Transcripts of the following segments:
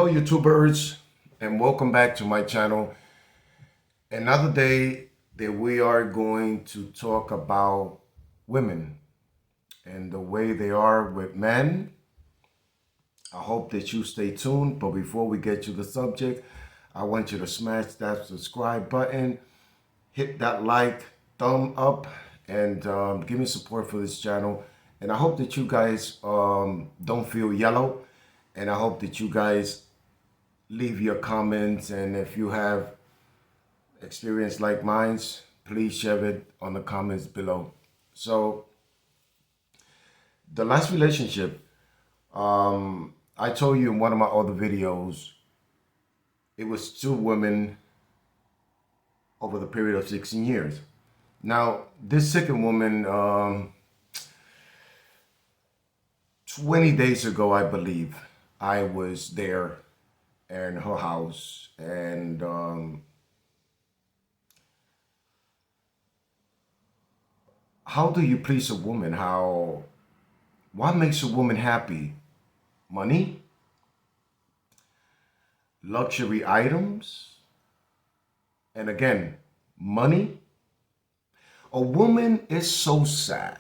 Hello YouTubers, and welcome back to my channel. Another day that we are going to talk about women and the way they are with men. I hope that you stay tuned, but before we get to the subject, I want you to smash that subscribe button, hit that like, thumb up, and give me support for this channel. And I hope that you guys don't feel yellow, and I hope that you guys leave your comments, and if you have experience like mine, please share it on the comments below. So the last relationship, I told you in one of my other videos, it was 2 women over the period of 16 years. Now, this second woman, 20 days ago, I believe, I was there in her house, and how do you please a woman? What makes a woman happy? Money? Luxury items? And again, money? A woman is so sad.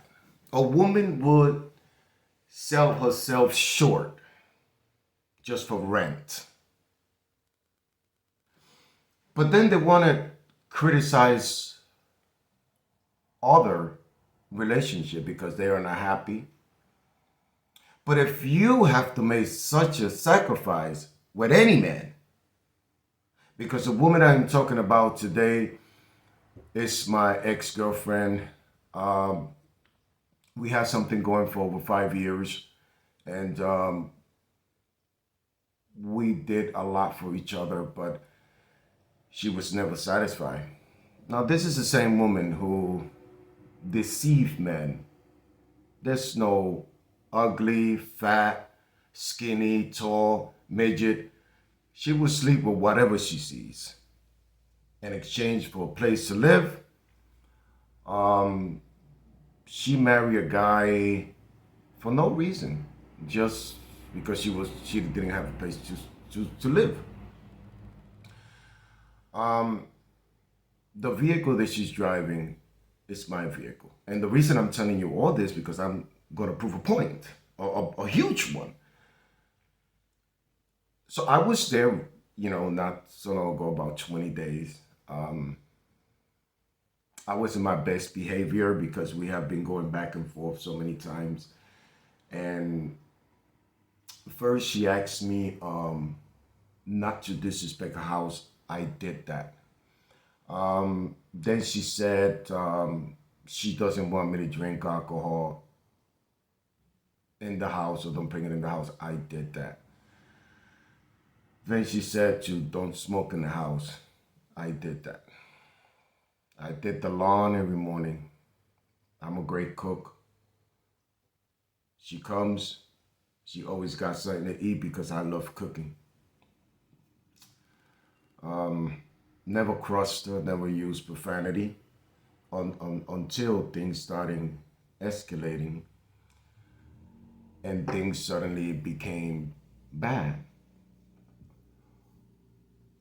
A woman would sell herself short just for rent. But then they want to criticize other relationship because they are not happy. But if you have to make such a sacrifice with any man, because the woman I'm talking about today is my ex-girlfriend. We had something going for over 5 years, and we did a lot for each other, but she was never satisfied. Now, this is the same woman who deceived men. There's no ugly, fat, skinny, tall, midget. She will sleep with whatever she sees in exchange for a place to live. She married a guy for no reason, just because she didn't have a place to live. The vehicle that she's driving is my vehicle. And the reason I'm telling you all this, because I'm going to prove a point, a huge one. So I was there, not so long ago, about 20 days. I was in my best behavior because we have been going back and forth so many times. And first she asked me not to disrespect her house. I did that. Then she said she doesn't want me to drink alcohol in the house, or don't bring it in the house. I did that. Then she said to don't smoke in the house. I did that. I did the lawn every morning. I'm a great cook. She comes, she always got something to eat because I love cooking. Never crossed her, never used profanity until things started escalating and things suddenly became bad.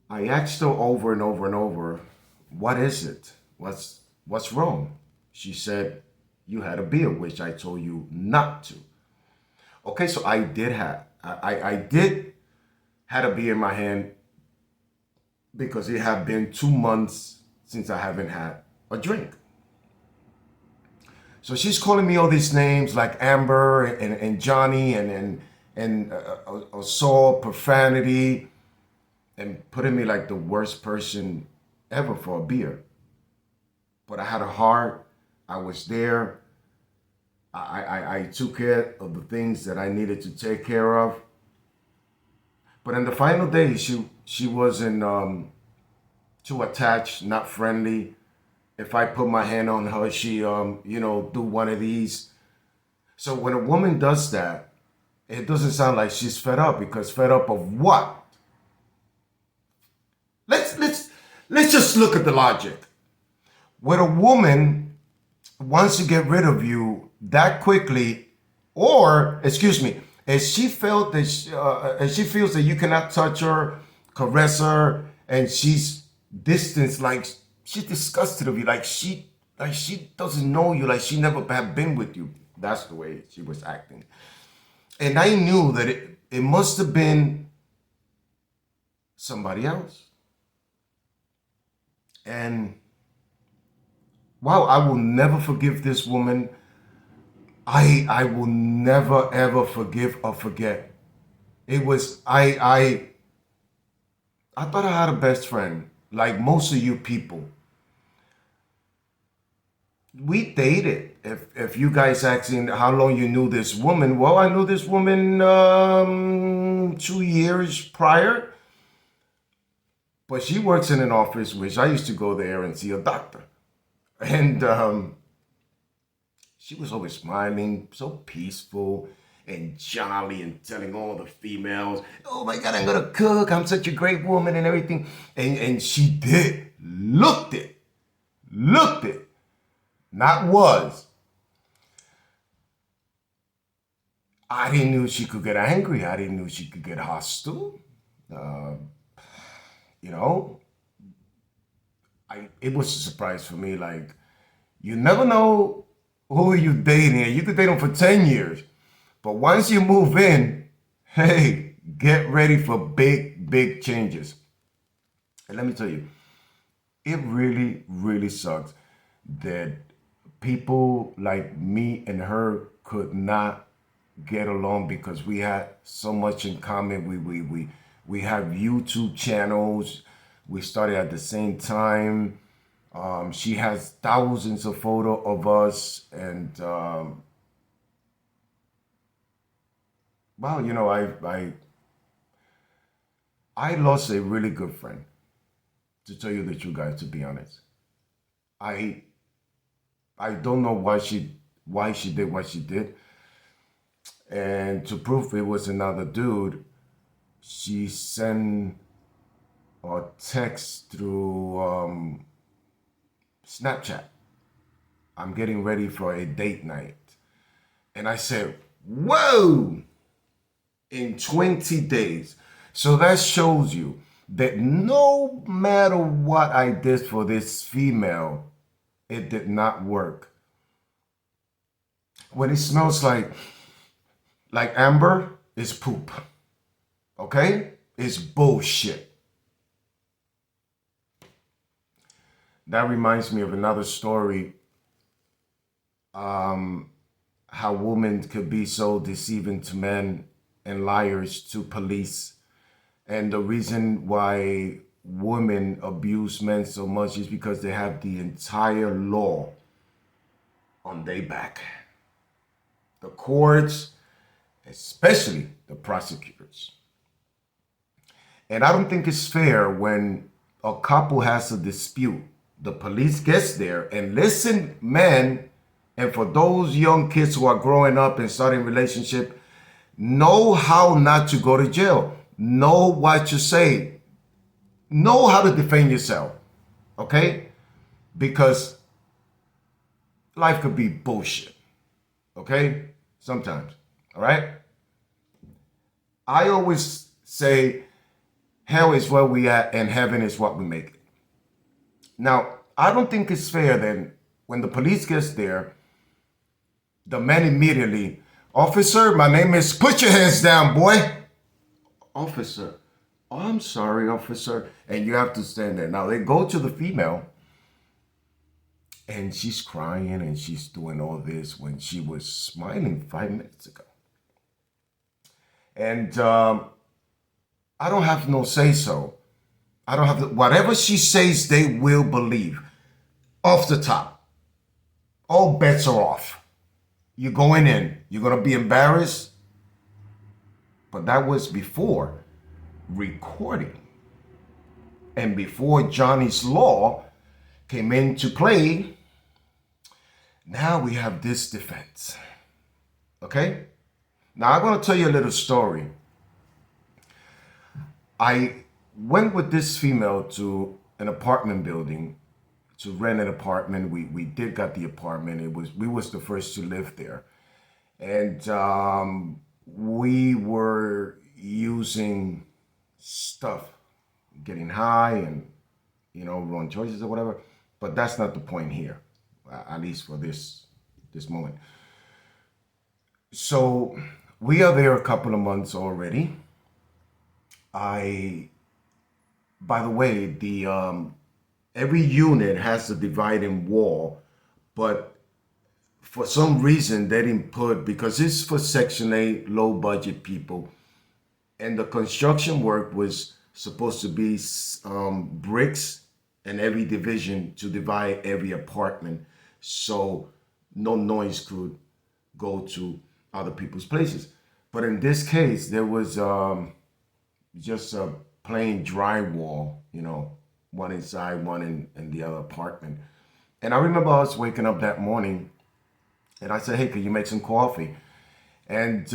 I asked her over and over and over, what is it? What's wrong? She said, you had a beer, which I told you not to. Okay, so I did have a beer in my hand, because it had been 2 months since I haven't had a drink. So she's calling me all these names like Amber and Johnny and assault, profanity, and putting me like the worst person ever for a beer. But I had a heart. I was there. I took care of the things that I needed to take care of. But in the final day, she wasn't too attached, not friendly. If I put my hand on her, she do one of these. So when a woman does that, it doesn't sound like she's fed up, because fed up of what? Let's just look at the logic. When a woman wants to get rid of you that quickly, or excuse me, And she felt that and she feels that you cannot touch her, caress her, and she's distanced, like she's disgusted of you, like she doesn't know you, like she never have been with you. That's the way she was acting. And I knew that it must have been somebody else. And wow, I will never forgive this woman. I will never ever forgive or forget. It was I thought I had a best friend, like most of you people. We dated. If you guys asking how long you knew this woman, well, I knew this woman 2 years prior, but she works in an office which I used to go there and see a doctor, and she was always smiling, so peaceful and jolly, and telling all the females, "Oh my God, I'm gonna cook. I'm such a great woman and everything." And she did looked it, not was. I didn't know she could get angry. I didn't know she could get hostile. Uh, you know, it was a surprise for me. Like, you never know who you dating, and you could date them for 10 years, but once you move in, hey, get ready for big changes. And let me tell you, it really sucks that people like me and her could not get along because we had so much in common. We have YouTube channels. We started at the same time. She has thousands of photos of us, and wow, I lost a really good friend. To tell you the truth, guys, to be honest, I I don't know why she did what she did, and to prove it was another dude, she sent a text through Snapchat. I'm getting ready for a date night. And I said, whoa, in 20 days. So that shows you that no matter what I did for this female, it did not work. When it smells like amber, it's poop. Okay? It's bullshit. That reminds me of another story. How women could be so deceiving to men and liars to police. And the reason why women abuse men so much is because they have the entire law on their back. The courts, especially the prosecutors. And I don't think it's fair when a couple has a dispute, the police gets there and listen, men, and for those young kids who are growing up and starting relationship, know how not to go to jail. Know what to say. Know how to defend yourself. Okay? Because life could be bullshit. Okay? Sometimes. All right? I always say hell is where we at and heaven is what we make it. Now, I don't think it's fair that when the police gets there, the man immediately, officer, my name is, put your hands down, boy. Officer, oh, I'm sorry, officer. And you have to stand there. Now they go to the female and she's crying and she's doing all this when she was smiling 5 minutes ago. And I don't have no say so. I don't have to, whatever she says, they will believe. Off the top. All bets are off. You're going in. You're going to be embarrassed. But that was before recording. And before Johnny's Law came into play, now we have this defense. Okay? Now I'm going to tell you a little story. I went with this female to an apartment building to rent an apartment. We got the apartment. We was the first to live there. And we were using stuff, getting high and, wrong choices or whatever. But that's not the point here, at least for this moment. So we are there a couple of months already. I, by the way, the every unit has a dividing wall, but for some reason they didn't put, because it's for Section 8 low budget people, and the construction work was supposed to be bricks in every division to divide every apartment, so no noise could go to other people's places. But in this case, there was just a plain drywall, one inside, one in the other apartment. And I remember I was waking up that morning and I said, hey, could you make some coffee? And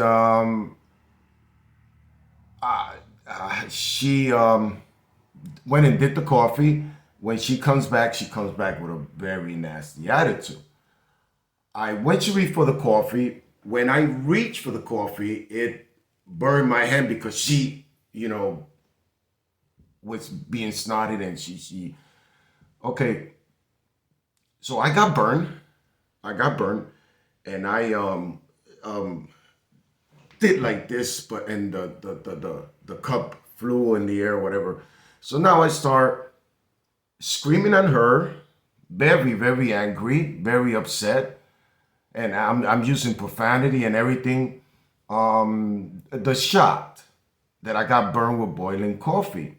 she went and did the coffee. When she comes back with a very nasty attitude. I went to reach for the coffee. When I reached for the coffee, it burned my hand because she, was being snotted, and she okay. So I got burned. And I did like this, but and the cup flew in the air, whatever. So now I start screaming at her, very, very angry, very upset, and I'm using profanity and everything. The shot that I got burned with boiling coffee.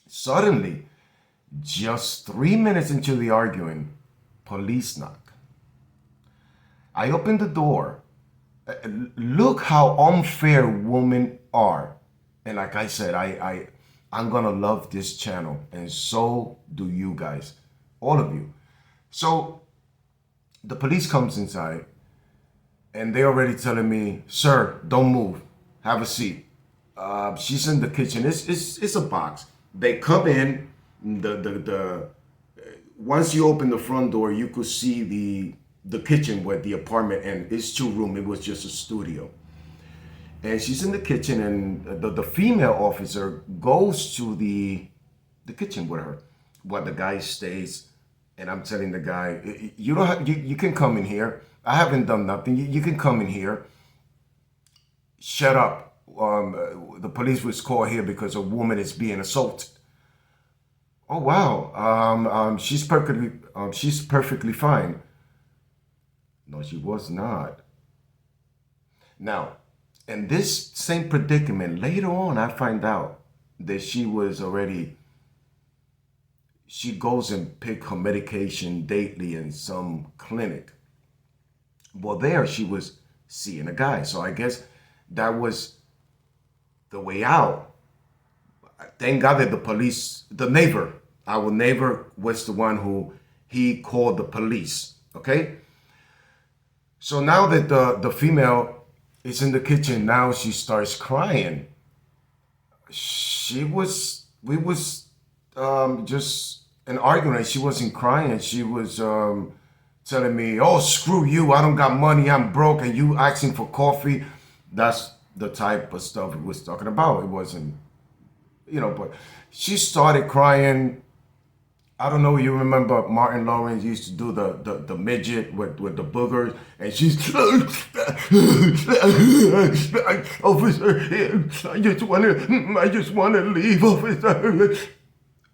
Suddenly, just 3 minutes into the arguing, police knock. I open the door. Look how unfair women are. And like I said, I'm gonna love this channel, and so do you guys, all of you. So the police comes inside, and they're already telling me, sir, don't move, have a seat. She's in the kitchen. It's a box. They come in. The once you open the front door, you could see the kitchen where the apartment, and it's 2 room. It was just a studio. And she's in the kitchen, and the female officer goes to the kitchen with her, while the guy stays. And I'm telling the guy, you don't have, you can come in here. I haven't done nothing. You can come in here. Shut up. The police was called here because a woman is being assaulted. Oh wow. She's perfectly fine. No, she was not. Now, in this same predicament, later on, I find out that she goes and pick her medication daily in some clinic. Well, there she was seeing a guy. So I guess that was the way out. Thank God that our neighbor was the one who he called the police. Okay. So now that the female is in the kitchen, now she starts crying. We was just an argument. She wasn't crying. She was telling me, oh, screw you. I don't got money. I'm broke. And you asking for coffee. That's the type of stuff we was talking about. It wasn't, but she started crying. I don't know. You remember Martin Lawrence used to do the midget with the boogers, and she's officer. I just want to leave, officer.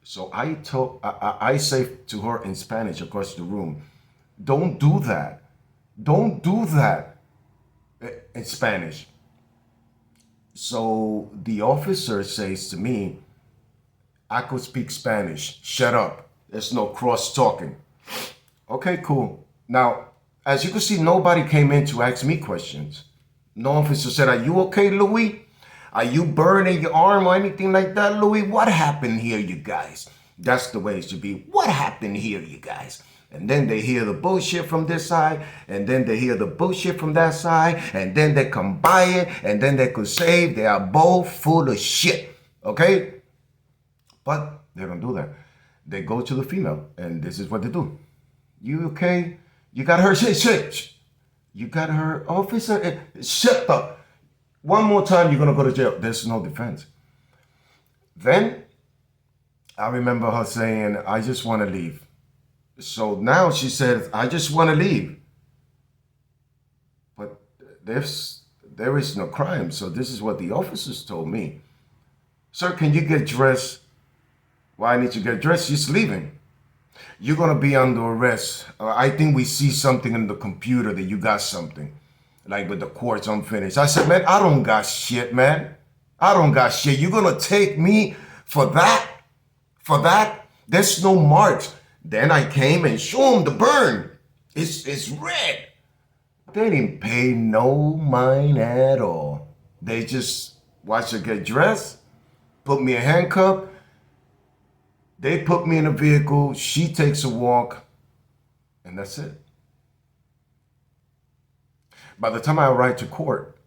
So I say to her in Spanish across the room, don't do that. Don't do that in Spanish. So the officer says to me, I could speak Spanish. Shut up. There's no cross talking. Okay, cool. Now, as you can see, nobody came in to ask me questions. No officer said, are you okay, Louis? Are you burning your arm or anything like that, Louis? What happened here, you guys? That's the way it should be. What happened here, you guys? And then they hear the bullshit from this side, and then they hear the bullshit from that side, and then they combine it, and then they could say they are both full of shit. Okay? But they don't do that. They go to the female, and this is what they do. You okay? You got her shit. You got her, officer. Shut up. One more time, you're going to go to jail. There's no defense. Then I remember her saying, I just want to leave. So now she says, I just want to leave. But there is no crime. So this is what the officers told me. Sir, can you get dressed? Why I need to get dressed? She's leaving. You're going to be under arrest. I think we see something in the computer that you got something. Like with the courts unfinished. I said, man, I don't got shit, man. I don't got shit. You're going to take me for that? For that? There's no marks. Then I came and showed them the burn. It's red. They didn't pay no mind at all. They just watched her get dressed, put me in handcuff. They put me in a vehicle. She takes a walk, and that's it. By the time I arrived to court,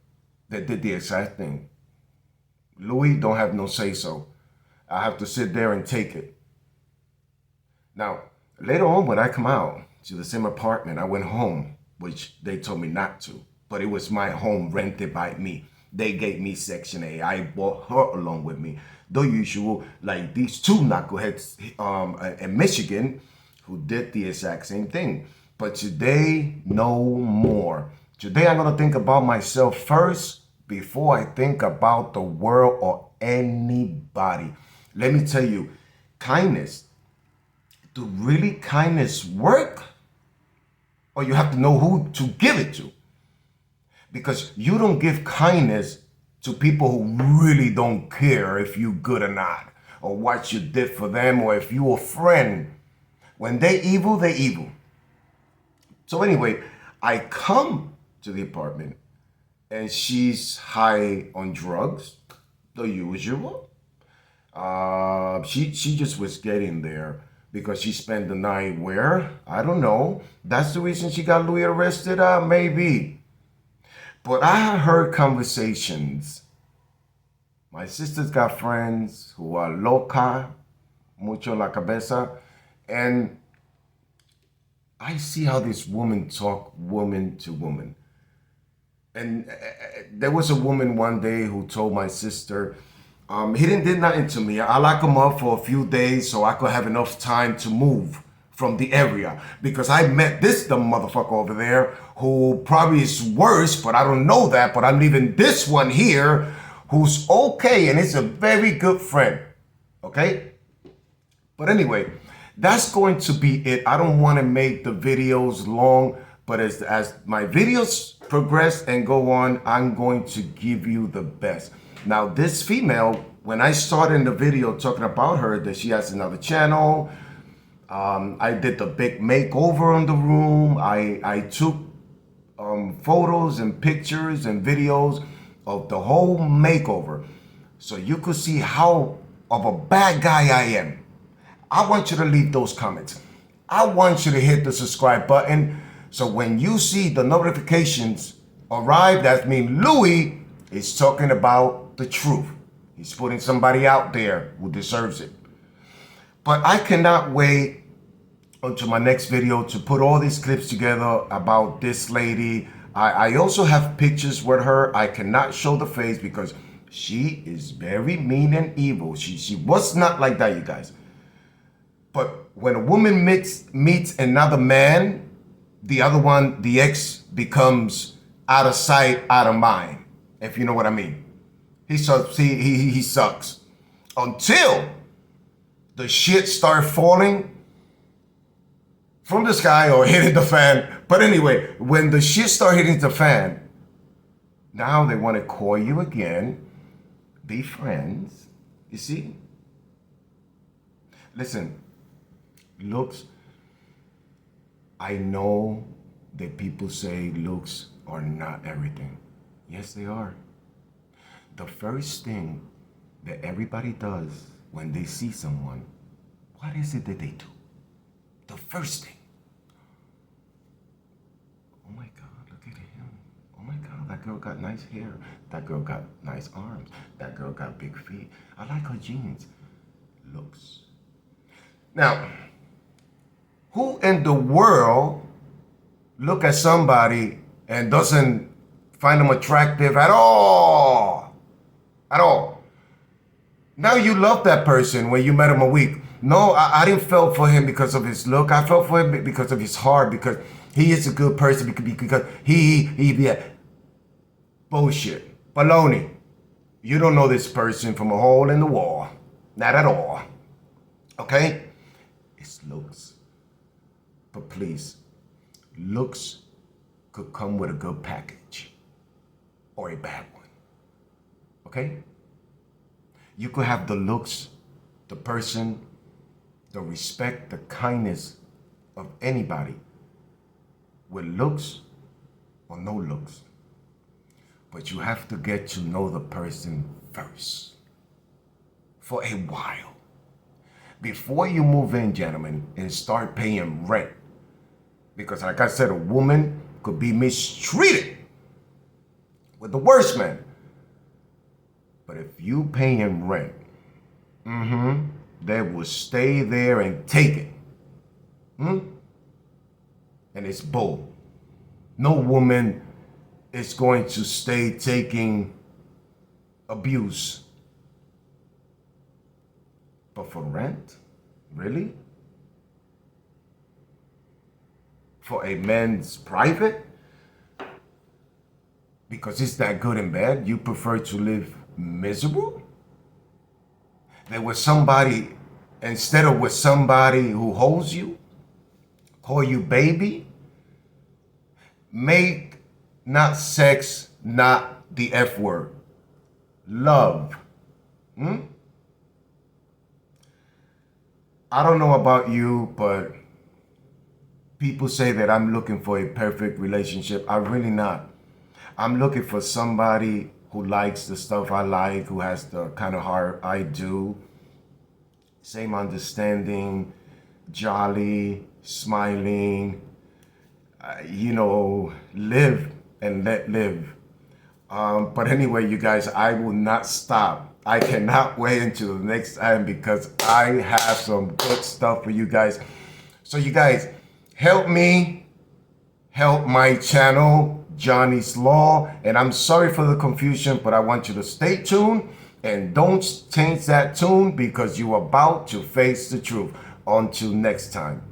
they did the exact thing. Louis don't have no say-so. I have to sit there and take it. Now, later on when I come out to the same apartment, I went home, which they told me not to. But it was my home rented by me. They gave me Section A. I brought her along with me. The usual, like these two knuckleheads in Michigan who did the exact same thing. But today, no more. Today, I'm going to think about myself first before I think about the world or anybody. Let me tell you, kindness, do really kindness work? Or you have to know who to give it to. Because you don't give kindness to people who really don't care if you good or not, or what you did for them, or if you a friend. When they evil, they evil. So anyway, I come to the apartment and she's high on drugs, the usual. She just was getting there because she spent the night where? I don't know. That's the reason she got Louis arrested? Maybe. But I had heard conversations. My sister's got friends who are loca, mucho la cabeza, and I see how this woman talk woman to woman. And there was a woman one day who told my sister, he didn't do nothing to me. I lock him up for a few days so I could have enough time to move from the area. Because I met this dumb motherfucker over there who probably is worse, but I don't know that. But I'm leaving this one here who's okay and is a very good friend. Okay? But anyway, that's going to be it. I don't want to make the videos long, but as my videos progress and go on, I'm going to give you the best. Now, this female, when I started in the video talking about her, that she has another channel, I did the big makeover in the room. I took photos and pictures and videos of the whole makeover, so you could see how of a bad guy I am. I want you to leave those comments. I want you to hit the subscribe button, so when you see the notifications arrive, that means Louis is talking about the truth. He's putting somebody out there who deserves it. But I cannot wait until my next video to put all these clips together about this lady. I also have pictures with her. I cannot show the face because she is very mean and evil. She was not like that, you guys. But when a woman meets another man, the other one, the ex, becomes out of sight, out of mind, if you know what I mean. He sucks. Until the shit start falling from the sky or hitting the fan. But anyway, when the shit start hitting the fan, now they want to call you again, be friends. You see? Listen, looks, I know that people say looks are not everything. Yes, they are. The first thing that everybody does when they see someone, what is it that they do? The first thing. Oh my God, look at him. Oh my God, that girl got nice hair. That girl got nice arms. That girl got big feet. I like her jeans. Looks. Now, who in the world look at somebody and doesn't find them attractive at all. At all. Now you love that person when you met him a week. No, I didn't feel for him because of his look. I felt for him because of his heart, because he is a good person, because he yeah. Bullshit. Baloney. You don't know this person from a hole in the wall. Not at all. Okay? It's looks. But please, looks could come with a good package or a bad one. Okay? You could have the looks, the person, the respect, the kindness of anybody with looks or no looks. But you have to get to know the person first for a while. Before you move in, gentlemen, and start paying rent. Because like I said, a woman could be mistreated with the worst man. But if you paying rent, they will stay there and take it. And it's bull. No woman is going to stay taking abuse. But for rent? Really? For a man's private? Because it's that good and bad, you prefer to live miserable? There was somebody, instead of with somebody who holds you, call you baby, make not sex, not the F word, love. I don't know about you, but people say that I'm looking for a perfect relationship. I'm really not. I'm looking for somebody who likes the stuff I like, who has the kind of heart I do. Same understanding, jolly, smiling, live and let live. But anyway, you guys, I will not stop. I cannot wait until the next time because I have some good stuff for you guys. So you guys, help me, help my channel, Johnny's Law. And I'm sorry for the confusion, but I want you to stay tuned and don't change that tune because you're about to face the truth. Until next time.